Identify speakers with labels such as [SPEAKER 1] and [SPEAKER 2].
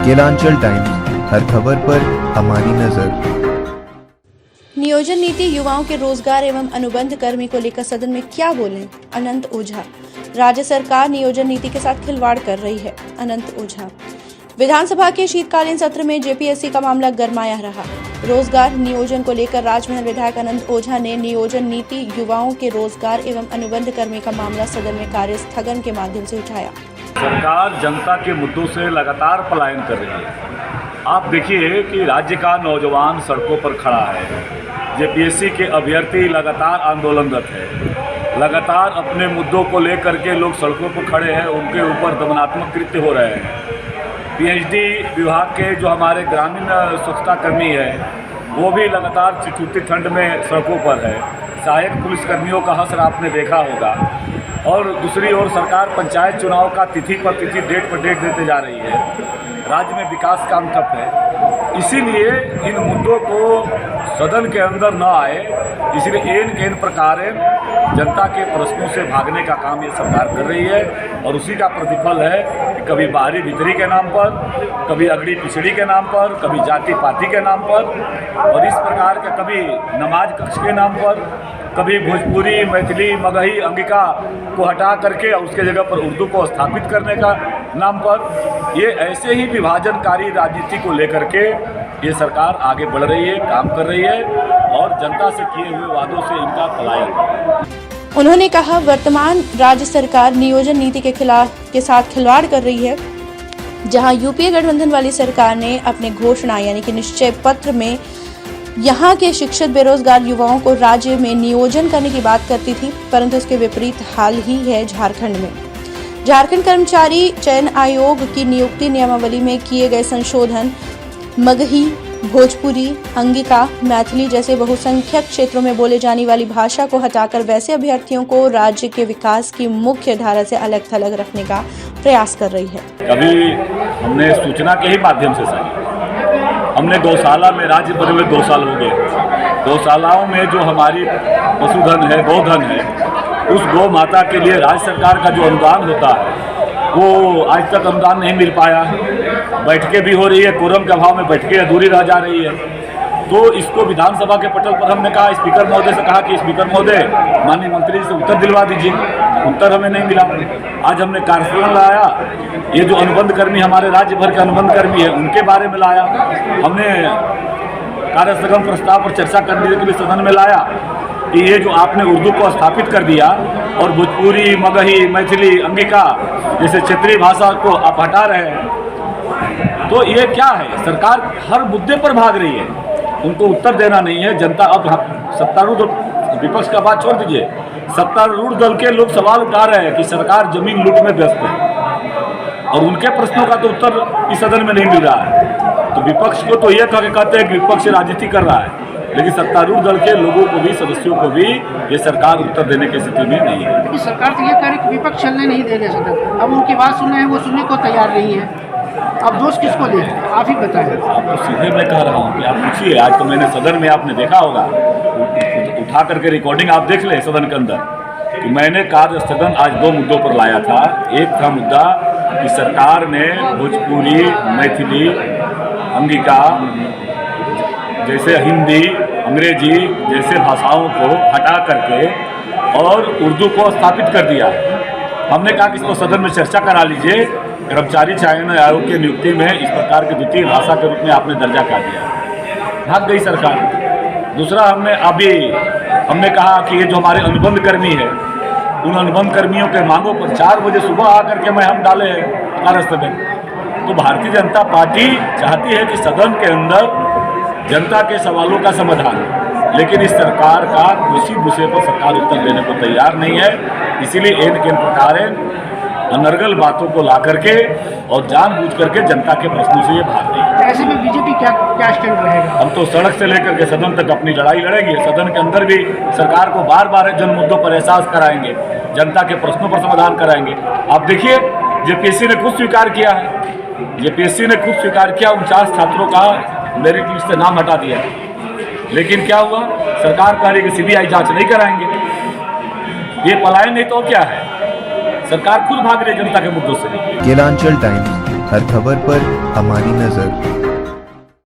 [SPEAKER 1] गिलांचल times, हर खबर पर हमारी नजर।
[SPEAKER 2] नियोजन नीति युवाओं के रोजगार एवं अनुबंध कर्मी को लेकर सदन में क्या बोले अनंत ओझा। राज्य सरकार नियोजन नीति के साथ खिलवाड़ कर रही है, अनंत ओझा। विधानसभा के शीतकालीन सत्र में जेपीएससी का मामला गरमाया रहा। रोजगार नियोजन को लेकर राजमहल विधायक अनंत ओझा ने नियोजन नीति युवाओं के रोजगार एवं अनुबंध कर्मी का मामला सदन में कार्य स्थगन के माध्यम से उठाया।
[SPEAKER 3] सरकार जनता के मुद्दों से लगातार पलायन कर रही है। आप देखिए कि राज्य का नौजवान सड़कों पर खड़ा है, जेपीएससी के अभ्यर्थी लगातार आंदोलनरत है, लगातार अपने मुद्दों को लेकर के लोग सड़कों पर खड़े हैं, उनके ऊपर दमनात्मक कृत्य हो रहे हैं। पीएचडी विभाग के जो हमारे ग्रामीण स्वच्छता कर्मी है, वो भी लगातार चिटूती ठंड में सड़कों पर है। सहायक पुलिसकर्मियों का हश्र आपने देखा होगा। और दूसरी ओर सरकार पंचायत चुनाव का तिथि पर तिथि, डेट पर डेट देते जा रही है। राज्य में विकास काम ठप है। इसीलिए इन मुद्दों को सदन के अंदर न आए, इसलिए एन प्रकार जनता के प्रश्नों से भागने का काम ये सरकार कर रही है। और उसी का प्रतिफल है कि कभी बाहरी भीतरी के नाम पर, कभी अगड़ी पिछड़ी के नाम पर, कभी जाति पाति के नाम पर, और इस प्रकार के कभी नमाज कक्ष के नाम पर, कभी भोजपुरी, मैथिली, मगही, अंगिका को हटा करके और उसके जगह पर उर्दू को स्थापित करने का नाम पर, ये ऐसे ही विभाजनकारी राजनीति को लेकर के ये सरकार आगे बढ़ रही है, काम कर रही है और जनता से किए हुए वादों से इनका पलायन।
[SPEAKER 2] उन्होंने कहा, वर्तमान राज्य सरकार नियोजन नीति के साथ खिलवाड़ कर रही है। जहां यूपीए गठबंधन वाली सरकार ने अपने घोषणा यानी कि निश्चय पत्र में यहाँ के शिक्षित बेरोजगार युवाओं को राज्य में नियोजन करने की बात करती थी, परंतु इसके विपरीत हाल ही है झारखंड में। झारखंड कर्मचारी चयन आयोग की नियुक्ति नियमावली में किए गए संशोधन मगही, भोजपुरी, अंगिका, मैथिली जैसे बहुसंख्यक क्षेत्रों में बोले जाने वाली भाषा को हटाकर वैसे अभ्यर्थियों को राज्य के विकास की मुख्य धारा से अलग थलग रखने का प्रयास कर रही है।
[SPEAKER 3] कभी हमने सूचना के ही माध्यम से साझा, हमने गौशाला में राज्य भर में 2 साल हो गए। गौशालाओं में जो हमारी पशुधन है, गोधन है, उस गौ माता के लिए राज्य सरकार का जो अनुदान होता है वो आज तक अनुदान नहीं मिल पाया। बैठकें भी हो रही है, कोरम के अभाव में बैठकें अधूरी रह जा रही है। तो इसको विधानसभा के पटल पर हमने कहा, स्पीकर महोदय से कहा कि स्पीकर महोदय, माननीय मंत्री से उत्तर दिलवा दीजिए। उत्तर हमें नहीं मिला। आज हमने कार्यस्थगन लाया, ये जो अनुबंध कर्मी हमारे राज्य भर के अनुबंध कर्मी है उनके बारे में लाया। हमने कार्यस्थगन प्रस्ताव पर चर्चा करने के लिए सदन में लाया कि ये जो आपने उर्दू को स्थापित कर दिया और भोजपुरी, मगही, मैथिली, अंगिका जैसे क्षेत्रीय भाषा को आप हटा रहे हैं, तो ये क्या है? सरकार हर मुद्दे पर भाग रही है, उनको उत्तर देना नहीं है। जनता अब सत्तारूढ़ विपक्ष का बात छोड़ दीजिए, सत्तारूढ़ दल के लोग सवाल उठा रहे हैं कि सरकार जमीन लूट में व्यस्त है और उनके प्रश्नों का तो उत्तर इस सदन में नहीं मिल रहा है। तो विपक्ष को तो ये कहते हैं कि विपक्ष राजनीति कर रहा है, लेकिन सत्तारूढ़ दल के लोगों को भी, सदस्यों को भी ये सरकार उत्तर देने की स्थिति में नहीं है।
[SPEAKER 4] लेकिन सरकार तो ये कह रही कि विपक्ष चलने नहीं दे रहे सदन। अब उनकी बात सुन रहे हैं, वो सुनने को तैयार नहीं है। अब दोष किसको दे? आप ही बताएं।
[SPEAKER 3] आप तो सीधे मैं कह रहा हूँ कि आप पूछिए। आज तो मैंने सदन में, आपने देखा होगा, उठा करके रिकॉर्डिंग आप देख लें सदन के अंदर, कि मैंने कार्य स्थगन आज 2 मुद्दों पर लाया था। एक था मुद्दा कि सरकार ने भोजपुरी, मैथिली, अंगिका जैसे हिंदी, अंग्रेजी जैसे भाषाओं को हटा करके और उर्दू को स्थापित कर दिया। हमने कहा कि इसको सदन में चर्चा करा लीजिए। कर्मचारी चयन आयोग की नियुक्ति में इस प्रकार की द्वितीय भाषा के रूप में आपने दर्जा कर दिया, भाग गई सरकार। दूसरा, हमने कहा कि ये जो हमारे अनुबंध कर्मी है, उन अनुबंध कर्मियों के मांगों पर 4 बजे सुबह आकर के हम डाले कार्यस्थगन। तो भारतीय जनता पार्टी चाहती है कि सदन के अंदर जनता के सवालों का समाधान, लेकिन इस सरकार का किसी विषय पर सरकार उत्तर देने को तैयार नहीं है। इसीलिए इन प्रकार अनर्गल बातों को ला करके और जानबूझ करके जनता के प्रश्नों से ये भाग रही है।
[SPEAKER 4] ऐसे में बीजेपी क्या स्टैंड रहेगा?
[SPEAKER 3] हम तो सड़क से लेकर के सदन तक अपनी लड़ाई लड़ेंगे। सदन के अंदर भी सरकार को बार बार जन मुद्दों पर एहसास कराएंगे, जनता के प्रश्नों पर समाधान कराएंगे। आप देखिए, जेपीएससी ने खुद स्वीकार किया है, जेपीएससी ने खुद स्वीकार किया 49 छात्रों का मेरिट लिस्ट से नाम हटा दिया। लेकिन क्या हुआ? सरकार कह रही कि सीबीआई जांच नहीं कराएंगे। ये पलायन नहीं तो क्या है? सरकार खुद भाग रही है जनता के मुद्दों से।
[SPEAKER 1] गिलांचल टाइम्स, हर खबर पर हमारी नजर।